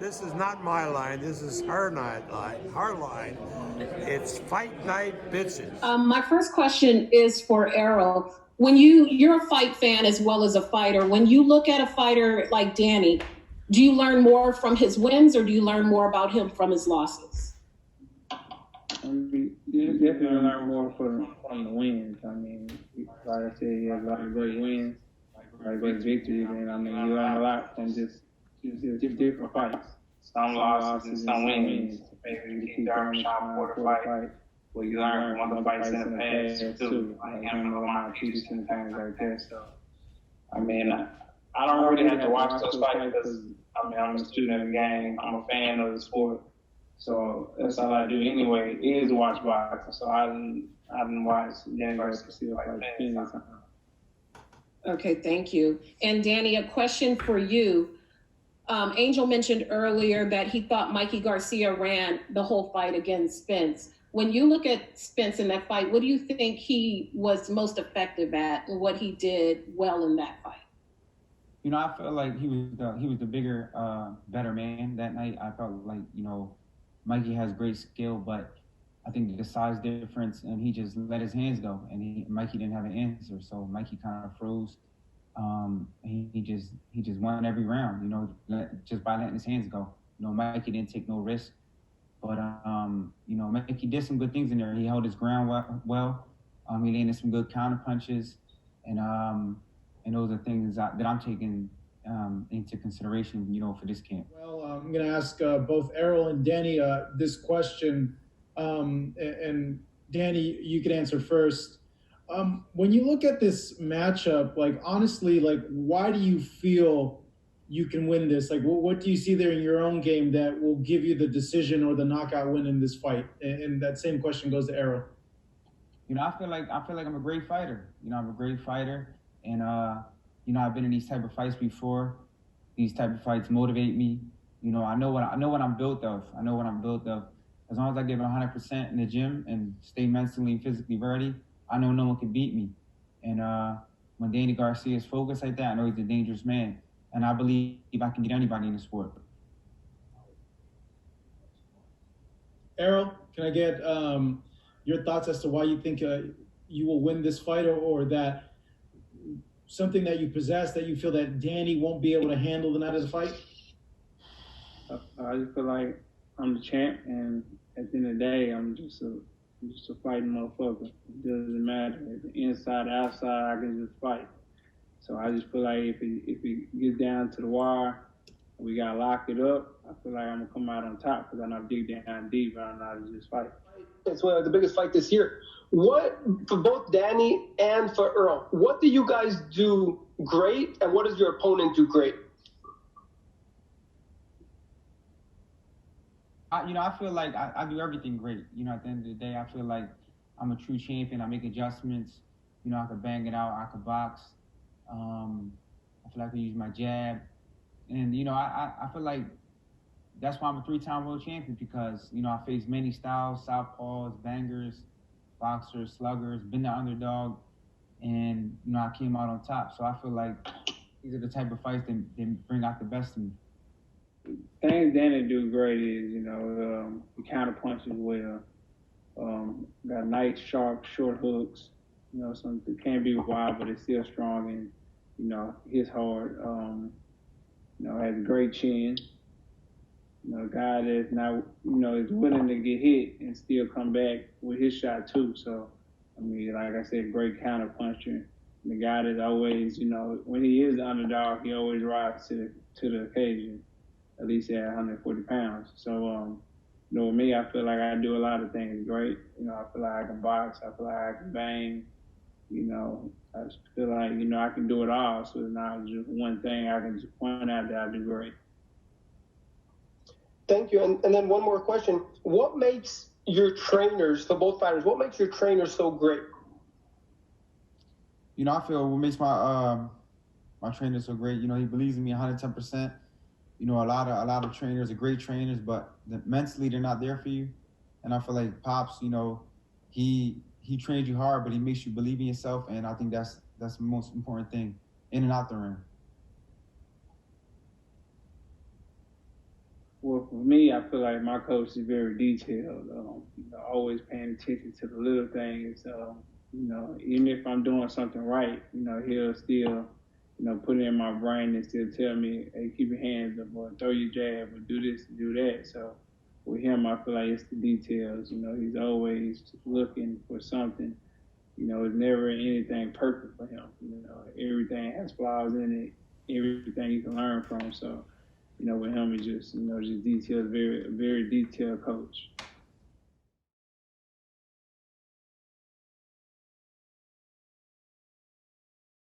This is not my line. This is her night line. Her line. It's fight night, bitches. My first question is for Errol. When you're a fight fan as well as a fighter, when you look at a fighter like Danny, do you learn more from his wins or do you learn more about him from his losses? You definitely learn more from the wins. I mean, like I said, he has a lot of great wins, a lot of great victories, and I mean, you learn a lot from just different fights. Some losses and some wins. Maybe you keep throwing shot for the fight. Well, you learn from other fights in the past too, like him and my Peterson and things like that. So, I mean, I don't really have to watch those fights because I mean, I'm a student of the game. I'm a fan of the sport. So that's all I do anyway, is watch boxing. So I didn't watch Danny Garcia fight any time. Okay, thank you. And Danny, a question for you. Angel mentioned earlier that he thought Mikey Garcia ran the whole fight against Spence. When you look at Spence in that fight, what do you think he was most effective at and what he did well in that fight? You know, I felt like he was the bigger, better man that night. I felt like, you know, Mikey has great skill, but I think the size difference, and he just let his hands go, and Mikey didn't have an answer, so Mikey kind of froze. He just won every round, you know, just by letting his hands go. You know, Mikey didn't take no risk, but you know, Mikey did some good things in there. He held his ground well. He landed some good counter punches, and those are things that I'm taking into consideration, you know, for this camp. Well, I'm going to ask both Errol and Danny this question, and Danny, you can answer first. When you look at this matchup, like, honestly, like, why do you feel you can win this? Like, what do you see there in your own game that will give you the decision or the knockout win in this fight? And that same question goes to Errol. You know, I feel like I'm a great fighter. You know, I'm a great fighter, and you know, I've been in these type of fights before. These type of fights motivate me. You know, I know what I'm built of. I know what I'm built of. As long as I give it 100% in the gym and stay mentally and physically ready, I know no one can beat me. And when Danny Garcia is focused like that, I know he's a dangerous man. And I believe I can get anybody in the sport. Errol, can I get your thoughts as to why you think you will win this fight, or that something that you possess that you feel that Danny won't be able to handle the night of the fight? I just feel like I'm the champ, and at the end of the day, I'm just a fighting motherfucker. It doesn't matter. Inside, outside, I can just fight. So I just feel like if it gets down to the wire, we gotta lock it up, I feel like I'm gonna come out on top because I know dig down deep, I know how to just fight. It's one of the biggest fight this year. What, for both Danny and for Earl, what do you guys do great, and what does your opponent do great? You know, I feel like I do everything great. You know, at the end of the day, I feel like I'm a true champion. I make adjustments. You know, I could bang it out. I could box. I feel like I can use my jab. And, you know, I feel like that's why I'm a 3-time world champion, because, you know, I faced many styles, southpaws, bangers, boxers, sluggers, been the underdog, and, you know, I came out on top. So I feel like these are the type of fights that bring out the best in me. Things Danny do great is, you know, he counter punches well. Got nice, sharp, short hooks. You know, some it can't be wide, but it's still strong, and, you know, hits hard. You know, has a great chin. You know, a guy that's not, you know, is willing to get hit and still come back with his shot too. So, I mean, like I said, great counter puncher. The guy that always, you know, when he is the underdog, he always rises to the occasion, at least at 140 pounds. So, you know, with me, I feel like I do a lot of things great. You know, I feel like I can box. I feel like I can bang. You know, I just feel like, you know, I can do it all. So it's not just one thing I can just point out that I do great. Thank you. And then one more question. What makes your trainers, for both fighters, what makes your trainers so great? You know, I feel what makes my my trainer so great, you know, he believes in me 110%. You know, a lot of trainers are great trainers, but mentally they're not there for you. And I feel like Pops, you know, he trains you hard, but he makes you believe in yourself, and I think that's the most important thing in and out the ring. Well, for me, I feel like my coach is very detailed. Always paying attention to the little things. Even if I'm doing something right, he'll still, put it in my brain and still tell me, "Hey, keep your hands up, or throw your jab, or do this, do that." So with him, I feel like it's the details. He's always looking for something. It's never anything perfect for him. Everything has flaws in it. Everything you can learn from. So. With him, it's just, just detailed, very, very detailed coach.